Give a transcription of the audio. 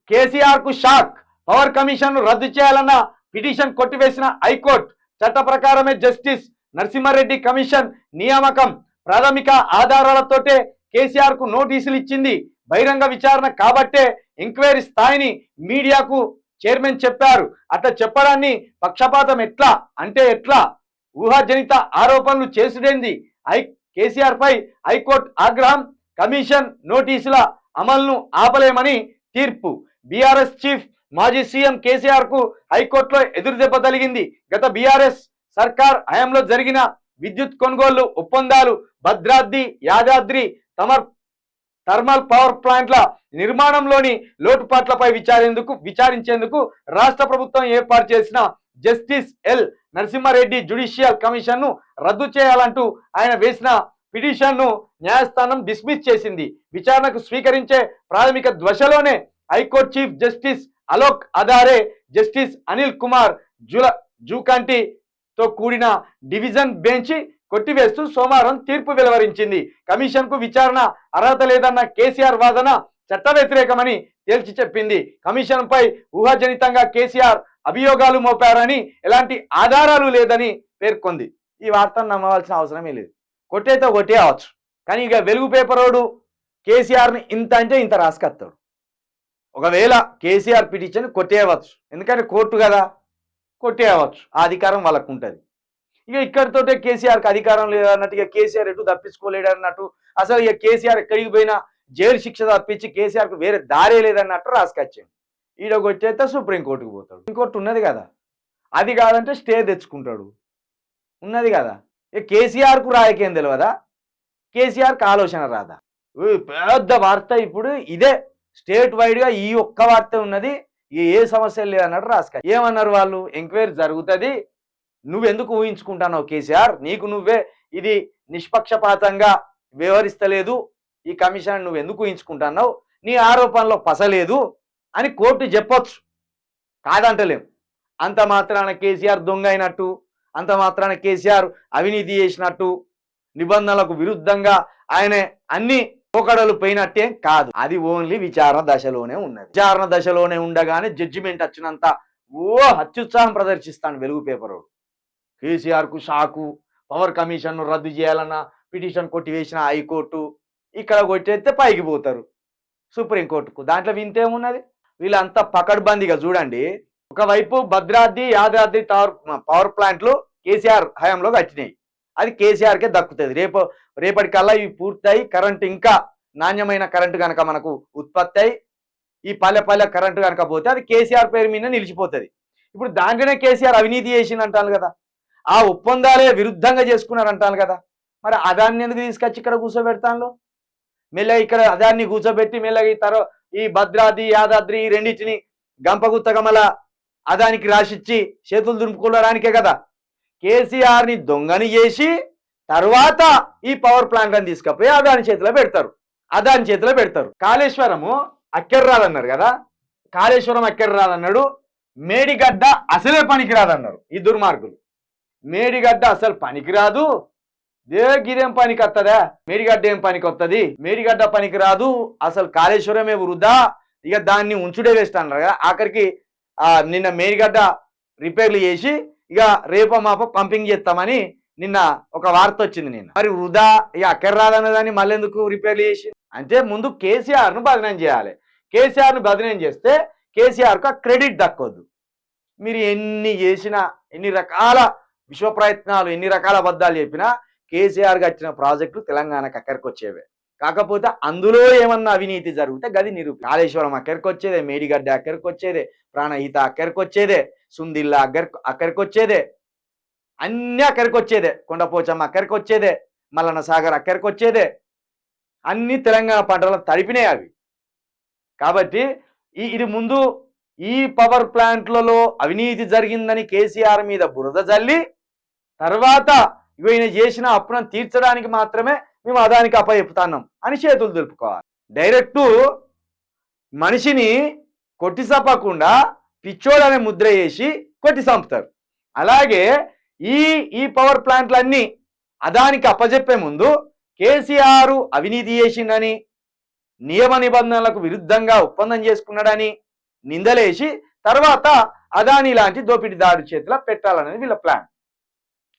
కేసీఆర్ కు shock. Power commission రద్దు చేయాలన్న పిటిషన్ కొట్టివేసిన హైకోర్టు. చట్ట ప్రకారమే జస్టిస్ నరసింహారెడ్డి కమిషన్ నియామకం. ప్రాథమిక ఆధారాలతోటే కేసీఆర్ కు నోటీసులు ఇచ్చింది. బహిరంగ విచారణ కాబట్టే ఎంక్వైరీ స్థాయిని మీడియాకు చైర్మన్ చెప్పారు. అట్లా చెప్పడాన్ని పక్షపాతం ఎట్లా అంటే ఎట్లా? ఊహాజనిత ఆరోపణలు చేసుడేంది? కేసీఆర్ పై హైకోర్టు ఆగ్రహం. కమిషన్ నోటీసుల అమలును ఆపలేమని తీర్పు. బీఆర్ఎస్ చీఫ్ మాజీ సీఎం కేసీఆర్ కు హైకోర్టులో ఎదురుదెబ్బ తగిలింది. గత బీఆర్ఎస్ సర్కార్ హయాంలో జరిగిన విద్యుత్ కొనుగోలు ఒప్పందాలు, భద్రాద్రి యాదాద్రి థర్మల్ పవర్ ప్లాంట్ల నిర్మాణంలోని లోటుపాట్లపై విచారించేందుకు రాష్ట్ర ప్రభుత్వం ఏర్పాటు చేసిన justice L Narasimha Reddy judicial commission ను రద్దు చేయాలంటూ ఆయన వేసిన పిటిషన్ ను న్యాయస్థానం డిస్మిస్ చేసింది. విచారణకు స్వీకరించే ప్రాథమిక దశలోనే హైకోర్టు చీఫ్ జస్టిస్ అలోక్ అదారే, జస్టిస్ అనిల్ కుమార్ జూకంటితో కూడిన డివిజన్ బెంచ్ కొట్టివేస్తూ సోమవారం తీర్పు వెలువరించింది. కమిషన్ కు విచారణ అర్హత లేదన్న కేసీఆర్ వాదన చట్ట వ్యతిరేకమని తేల్చి చెప్పింది. కమిషన్ పై ఊహాజనితంగా కేసీఆర్ అభియోగాలు మోపారని, ఎలాంటి ఆధారాలు లేదని పేర్కొంది. ఈ వార్తను నమ్మవలసిన అవసరమే లేదు. కొట్టేతో కొట్టేయవచ్చు, కానీ ఇక వెలుగు పేపరోడు కేసీఆర్ని ఇంత అంటే ఇంత రాసుకొస్తాడు. ఒకవేళ కేసీఆర్ పిటిషన్ కొట్టేయవచ్చు, ఎందుకంటే కోర్టు కదా, కొట్టేయవచ్చు. ఆ అధికారం వాళ్ళకు ఉంటుంది. ఇక ఇక్కడితోటే కేసీఆర్కి అధికారం లేదన్నట్టు, ఇక కేసీఆర్ ఎటు తప్పించుకోలేడు అన్నట్టు, అసలు ఇక కేసీఆర్ ఎక్కడికి పోయినా జైలు శిక్ష తప్పించి కేసీఆర్కు వేరే దారే లేదన్నట్టు రాసుకొచ్చాడు. ఈడ కొట్టేస్తే సుప్రీంకోర్టుకు పోతాడు. ఇంకోటి ఉన్నది కదా, అది కాదంటే స్టే తెచ్చుకుంటాడు. ఉన్నది కదా. ఇక కేసీఆర్కు రాయకేం తెలియదా? కేసీఆర్కి ఆలోచన రాదా? పెద్ద వార్త ఇప్పుడు ఇదే. స్టేట్ వైడ్గా ఈ ఒక్క వార్త ఉన్నది. ఏ సమస్యలు లేదన్నట్టు రాసుక. ఏమన్నారు వాళ్ళు? ఎంక్వైరీ జరుగుతుంది, నువ్వెందుకు ఊహించుకుంటున్నావు కేసీఆర్? నీకు నువ్వే ఇది నిష్పక్షపాతంగా వ్యవహరిస్తలేదు, ఈ కమిషన్ నువ్వెందుకు ఊహించుకుంటున్నావు? నీ ఆరోపణలో పసలేదు అని కోర్టు చెప్పొచ్చు, కాదంటలేం. అంత మాత్రాన కేసీఆర్ దొంగ అయినట్టు, అంత మాత్రాన కేసీఆర్ అవినీతి చేసినట్టు, నిబంధనలకు విరుద్ధంగా ఆయన అన్ని పోకడలు పోయినట్టే కాదు. అది ఓన్లీ విచారణ దశలోనే ఉన్నది. విచారణ దశలోనే ఉండగానే జడ్జిమెంట్ వచ్చినంత అత్యుత్సాహం ప్రదర్శిస్తాను వెలుగు పేపరు. కేసీఆర్ కు షాకు. పవర్ కమిషన్ రద్దు చేయాలన్న పిటిషన్ కొట్టివేసిన హైకోర్టు. ఇక్కడ కొట్టేస్తే పైకి పోతారు సుప్రీంకోర్టుకు. దాంట్లో వింతేమున్నది? వీళ్ళంతా పకడ్బందీగా చూడండి. ఒకవైపు భద్రాద్రి యాదాద్రి పవర్ ప్లాంట్లు కేసీఆర్ హయాంలో కట్టినాయి. అది కేసీఆర్కే దక్కుతుంది. రేపటికల్లా ఇవి పూర్తయి కరెంటు, ఇంకా నాణ్యమైన కరెంటు కనుక మనకు ఉత్పత్తి అయి ఈ పల్లె కరెంటు కనుక పోతే అది కేసీఆర్ పేరు మీద నిలిచిపోతుంది. ఇప్పుడు దాంట్లోనే కేసీఆర్ అవినీతి చేసింది అంటాను కదా, ఆ ఒప్పందాలే విరుద్ధంగా చేసుకున్నారు అంటాను కదా. మరి అదాన్ని ఎందుకు తీసుకొచ్చి ఇక్కడ కూర్చోబెడతాను? మెల్లగా ఇక్కడ అదాన్ని కూర్చోబెట్టి మెల్లగా ఈ భద్రాద్రి యాదాద్రి ఈ రెండింటిని గంపగుత్తగా మళ్ళా అదానికి రాసిచ్చి చేతులు దులుపుకోవడానికే కదా. కేసీఆర్ని దొంగని చేసి తర్వాత ఈ పవర్ ప్లాంట్లను తీసుకుపోయి అదాని చేతిలో పెడతారు. కాళేశ్వరము అక్కెర్రాదన్నారు కదా, కాళేశ్వరం అక్కెర్రాదన్నాడు. మేడిగడ్డ అసలే పనికిరాదన్నారు ఈ దుర్మార్గులు. మేడిగడ్డ అసలు పనికిరాదు, గిదేం పనికి వస్తుందా? మేడిగడ్డ ఏం పనికి వస్తుంది? మేడిగడ్డ పనికి రాదు, అసలు కాళేశ్వరమే వృధా, ఇక దాన్ని ఉంచుడే వేస్ట్ అన్నారు కదా. ఆఖరికి నిన్న మేడిగడ్డ రిపేర్లు చేసి ఇక రేప మాప పంపింగ్ చేస్తామని నిన్న ఒక వార్త వచ్చింది. నిన్న మరి వృధా ఇక అక్కర్రాదన్నదాన్ని మళ్ళీ ఎందుకు రిపేర్లు చేసి అంటే ముందు కేసీఆర్ను బదనం చేయాలి. కేసీఆర్ను బదనం చేస్తే కేసీఆర్కు ఆ క్రెడిట్ దక్కొద్దు. మీరు ఎన్ని చేసినా, ఎన్ని రకాల విశ్వ ప్రయత్నాలు, ఎన్ని రకాల అబద్ధాలు చెప్పినా కేసీఆర్కి వచ్చిన ప్రాజెక్టులు తెలంగాణకు అక్కడికి వచ్చేవే. కాకపోతే అందులో ఏమన్నా అవినీతి జరిగితే గది కాళేశ్వరం అక్కడికి వచ్చేదే, మేడిగడ్డ అక్కడికి వచ్చేదే, ప్రాణహిత అక్కడికి వచ్చేదే, సుందిల్లా అక్కడికి వచ్చేదే, అన్నీ అక్కడికి వచ్చేదే, కొండపోచమ్మ అక్కడికి వచ్చేదే, మల్లన్న సాగర్ అక్కడికి వచ్చేదే, అన్ని తెలంగాణ పంటలను తడిపినాయి అవి. కాబట్టి ఇది ముందు ఈ పవర్ ప్లాంట్లలో అవినీతి జరిగిందని కేసీఆర్ మీద బురద జల్లి తర్వాత ఈయన చేసిన అప్పులను తీర్చడానికి మాత్రమే మేము అదానికి అప్పచెప్తున్నాం అని చేతులు దులుపుకోవాలి. డైరెక్టు మనిషిని కొట్టి చంపకుండా పిచ్చోడనే ముద్ర వేసి కొట్టి చంపుతారు. అలాగే ఈ పవర్ ప్లాంట్లన్నీ అదానికి అప్పచెప్పే ముందు కేసీఆర్ అవినీతి చేసిందని, నియమ నిబంధనలకు విరుద్ధంగా ఒప్పందం చేసుకున్నాడని, నిందలేసి తర్వాత అదానీ లాంటి దోపిడీదారు చేతిలో పెట్టాలనేది వీళ్ళ ప్లాన్.